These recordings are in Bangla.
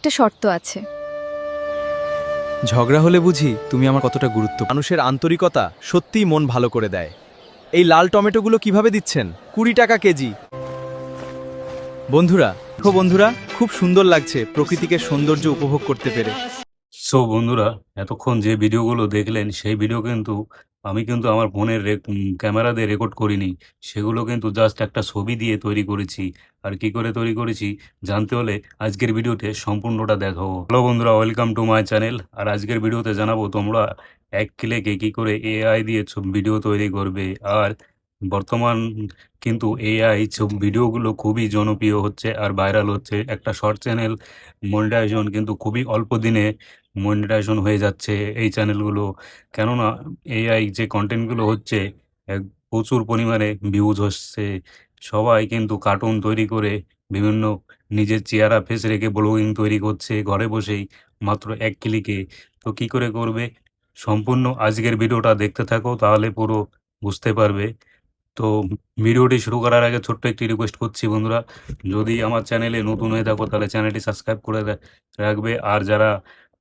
একটা শর্ত আছে। ঝগড়া হলে বুঝি তুমি আমার কতটা গুরুত্ব। মানুষের আন্তরিকতা সত্যিই মন ভালো করে দেয়। এই লাল টমেটোগুলো কিভাবে দিচ্ছেন? 20 টাকা কেজি। বন্ধুরা, দেখো বন্ধুরা, খুব সুন্দর লাগছে প্রকৃতিকে সৌন্দর্য উপভোগ করতে পেরে। সো বন্ধুরা, এতক্ষণ যে ভিডিওগুলো দেখলেন সেই ভিডিও কিন্তু আমি কিন্তু আমার ফোনের ক্যামেরা দিয়ে রেকর্ড করিনি। সেগুলো কিন্তু জাস্ট একটা ছবি দিয়ে তৈরি করেছি। আর কি করে তৈরি করেছি জানতে হলে আজকের ভিডিওতে সম্পূর্ণটা দেখাবো। হ্যালো বন্ধুরা, ওয়েলকাম টু মাই চ্যানেল। আর আজকের ভিডিওতে জানাবো তোমরা এক ক্লিকে কি করে এআই দিয়ে ভিডিও তৈরি করবে। আর বর্তমান কিন্তু এআই ভিডিওগুলো খুবই জনপ্রিয় হচ্ছে আর ভাইরাল হচ্ছে। একটা শর্ট চ্যানেল মনিটাইজেশন কিন্তু খুবই অল্প দিনে মনিটাইজেশন হয়ে যাচ্ছে এই চ্যানেলগুলো। কেননা এআই যে কন্টেন্টগুলো হচ্ছে এক প্রচুর পরিমাণে ভিউজ হচ্ছে। সবাই কিন্তু কার্টুন তৈরি করে বিভিন্ন নিজের চেহারা ফেস রেখে ব্লগিং তৈরি করছে ঘরে বসেই মাত্র এক ক্লিকে। তো কি করে করবে? সম্পূর্ণ আজকের ভিডিওটা দেখতে থাকো, তাহলে পুরো বুঝতে পারবে। তো ভিডিওটি শুরু করার আগে ছোট্ট একটি রিকোয়েস্ট করছি বন্ধুরা, যদি আমার চ্যানেলে নতুন হয়ে থাকো তাহলে চ্যানেলটি সাবস্ক্রাইব করে রাখবে। আর যারা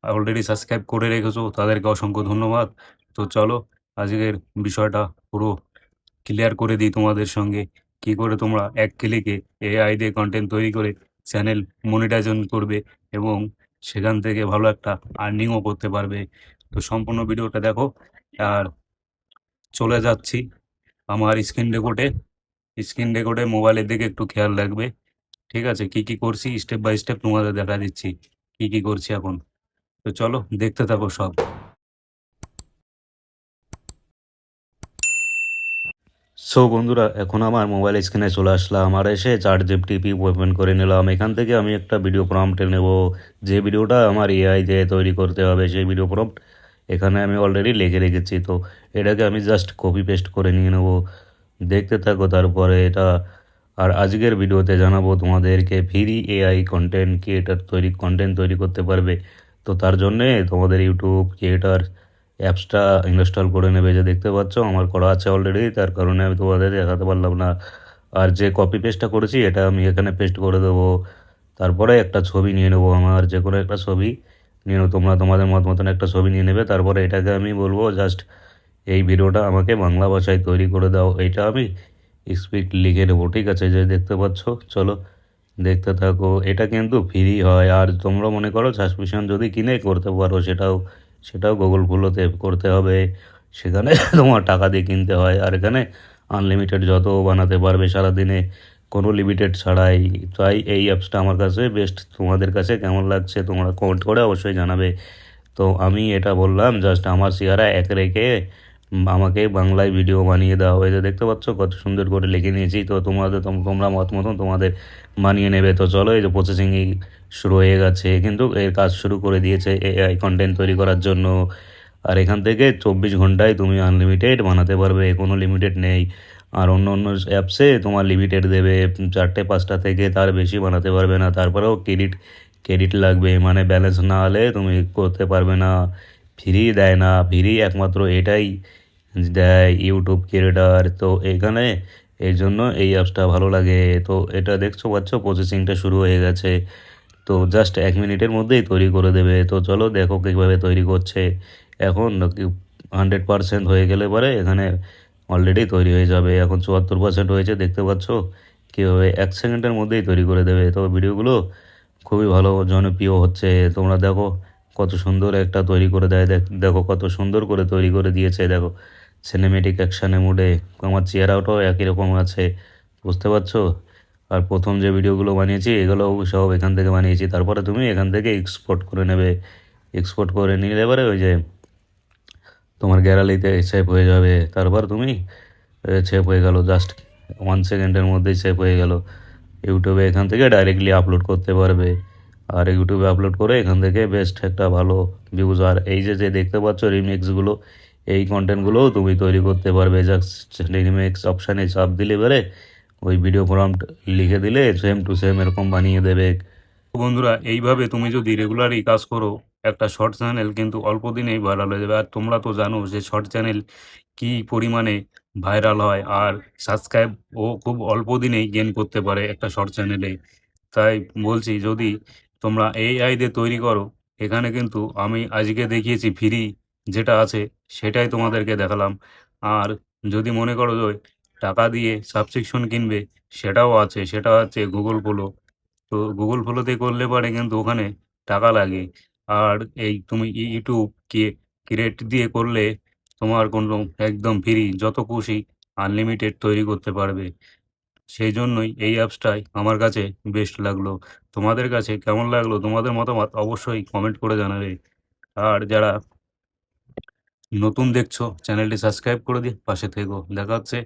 অলরেডি সাবস্ক্রাইব করে রেখেছো তাদেরকে অসংখ্য ধন্যবাদ। তো চলো আজকের বিষয়টা পুরো ক্লিয়ার করে দিই তোমাদের সঙ্গে। কি করে তোমরা এক ক্লিকে এআই দিয়ে কন্টেন্ট তৈরি করে চ্যানেল মনিটাইজেশন করবে এবং সেখান থেকে ভালো একটা আর্নিংও করতে পারবে। তো সম্পূর্ণ ভিডিওটা দেখো। আর চলে যাচ্ছি আমার স্ক্রিন রেকর্ডে মোবাইলের দিকে একটু খেয়াল রাখবে। ঠিক আছে, কি কি করছি স্টেপ বাই স্টেপ তোমাদের দেখা দিচ্ছি কি কি করছি এখন। তো চলো দেখতে থাকো সব। সো বন্ধুরা, এখন আমার মোবাইল স্ক্রিনে চলে আসলাম আর এসে চ্যাট জিপিটি ওপেন করে নিলাম। এখান থেকে আমি একটা ভিডিও প্রম্পট নেব। যে ভিডিওটা আমার এআই দিয়ে তৈরি করতে হবে সেই ভিডিও প্রম্পট এখানে আমি অলরেডি লিখে রেখেছি। তো এটাকে আমি জাস্ট কপি পেস্ট করে নিয়ে নেব। দেখতে থাকো তারপরে এটা। আর আজকের ভিডিওতে জানাবো তোমাদেরকে ফ্রি এআই কন্টেন্ট তৈরি করতে পারবে। তো তার জন্যে তোমাদের ইউটিউব ক্রিয়েটার অ্যাপসটা ইনস্টল করে নেবে। যে দেখতে পাচ্ছ আমার করা আছে অলরেডি, তার কারণে আমি তোমাদের দেখাতে পারলাম না। আর যে কপি পেস্টটা করেছি এটা আমি এখানে পেস্ট করে দেবো। তারপরে একটা ছবি নিয়ে নেবো, আমার যে কোনো একটা ছবি নিয়ে নেবো। তোমরা তোমাদের মতন একটা ছবি নিয়ে নেবে। তারপরে এটাকে আমি বলবো জাস্ট এই ভিডিওটা আমাকে বাংলা ভাষায় তৈরি করে দাও। এইটা আমি স্ক্রিপ্ট লিখে নেবো। ঠিক আছে, যে দেখতে পাচ্ছ, চলো দেখতে থাকো। এটা কিন্তু ফ্রি হয়। আর তোমরা মনে করো সাবস্ক্রিপশন যদি কিনে করতে পারো সেটাও সেটাও গুগল ফ্লোতে করতে হবে। সেখানে তোমার টাকা দিয়ে কিনতে হয়। আর এখানে আনলিমিটেড যত বানাতে পারবে সারাদিনে, কোনো লিমিটেড ছাড়াই। তাই এই অ্যাপসটা আমার কাছে বেস্ট। তোমাদের কাছে কেমন লাগছে তোমরা কমেন্ট করে অবশ্যই জানাবে। তো আমি এটা বললাম জাস্ট আমার চেহারা এক রেখে আমাকে বাংলায় ভিডিও বানিয়ে দেওয়া হয়েছে। দেখতে পাচ্ছ কত সুন্দর করে লিখে নিয়েছি। তো তোমরা মতন তোমাদের বানিয়ে নেবে। তো চলো, এই যে প্রসেসিংই শুরু হয়ে গেছে, কিন্তু এর কাজ শুরু করে দিয়েছে এআই কন্টেন্ট তৈরি করার জন্য। আর এখান থেকে 24 ঘন্টায় তুমি আনলিমিটেড বানাতে পারবে, কোনো লিমিটেড নেই। আর অন্য অন্য অ্যাপসে তোমার লিমিটেড দেবে 4টে 5টা থেকে, তার বেশি বানাতে পারবে না। তারপরেও ক্রেডিট লাগবে, মানে ব্যালেন্স না হলে তুমি করতে পারবে না। ফ্রি দেয় না, ফ্রি একমাত্র এটাই দেয় ইউটিউব ক্রিয়েটার। তো এখানে এই জন্য এই অ্যাপসটা ভালো লাগে। তো এটা দেখছো পাচ্ছ প্রসেসিংটা শুরু হয়ে গেছে। তো জাস্ট 1 মিনিটের মধ্যেই তৈরি করে দেবে। তো চলো দেখো কীভাবে তৈরি করছে। এখন 100% হয়ে গেলে পরে এখানে অলরেডি তৈরি হয়ে যাবে। এখন 74% হয়েছে, দেখতে পাচ্ছ কীভাবে 1 সেকেন্ডের মধ্যেই তৈরি করে দেবে। তো ভিডিওগুলো খুবই ভালো জনপ্রিয় হচ্ছে। তোমরা দেখো কত সুন্দর একটা তৈরি করে দেয়। দেখো কত সুন্দর করে তৈরি করে দিয়েছে। দেখো সিনেমেটিক অ্যাকশানে মুডে আমার চেহারাটাও একই রকম আছে, বুঝতে পারছো। আর প্রথম যে ভিডিওগুলো বানিয়েছি এগুলো সব এখান থেকে বানিয়েছি। তারপরে তুমি এখান থেকে এক্সপোর্ট করে নেবে। এক্সপোর্ট করে নিলে এবারে ওই যে তোমার গ্যালারিতে সেভ হয়ে যাবে। তারপর তুমি সেভ হয়ে গেল, জাস্ট 1 সেকেন্ডের মধ্যেই সেভ হয়ে গেল। ইউটিউবে এখান থেকে ডাইরেক্টলি আপলোড করতে পারবে। আর ইউটিউবে আপলোড করে এখান থেকে বেস্ট একটা ভালো ভিউজ। আর এই যে যে দেখতে পাচ্ছ রিমিক্সগুলো, এই কন্টেন্টগুলোও তুমি তৈরি করতে পারবে। জাস্ট রিমিক্স অপশানে চাপ দিলে এবারে ওই ভিডিও প্রম্পট লিখে দিলে সেম টু সেম এরকম বানিয়ে দেবে। বন্ধুরা, এইভাবে তুমি যদি রেগুলারই কাজ করো একটা শর্ট চ্যানেল কিন্তু অল্প দিনেই ভাইরাল হয়ে যাবে। আর তোমরা তো জানো যে শর্ট চ্যানেল কি পরিমাণে ভাইরাল হয় আর সাবস্ক্রাইব ও খুব অল্প দিনেই গেইন করতে পারে একটা শর্ট চ্যানেলে। তাই বলছি যদি তোমরা এআই দিয়ে তৈরি করো। এখানে কিন্তু আমি আজকে দেখিয়েছি ফ্রি যেটা আছে সেটাই তোমাদেরকে দেখালাম। আর যদি মনে করো যে টাকা দিয়ে সাবস্ক্রিপশন কিনবে, সেটাও আছে, সেটা হচ্ছে গুগল ফ্লো। তো গুগল ফ্লোতে করলে পারে কিন্তু ওখানে টাকা লাগে। আর এই তুমি ইউটিউব ক্রিয়েট দিয়ে করলে তোমার কোনো একদম ফ্রি, যত খুশি আনলিমিটেড তৈরি করতে পারবে। সেই জন্যই এই অ্যাপসটাই আমার কাছে বেস্ট লাগলো। তোমাদের কাছে কেমন লাগলো? তোমাদের মতামত অবশ্যই কমেন্ট করে জানাবে। আর যারা নতুন দেখছো চ্যানেলটি সাবস্ক্রাইব করে দিয়ে পাশে থেকো। দেখা হচ্ছে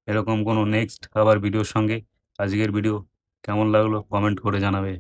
এরকম কোনো নেক্সট আবার ভিডিওর সঙ্গে। আজকের ভিডিও কেমন লাগলো কমেন্ট করে জানাবে।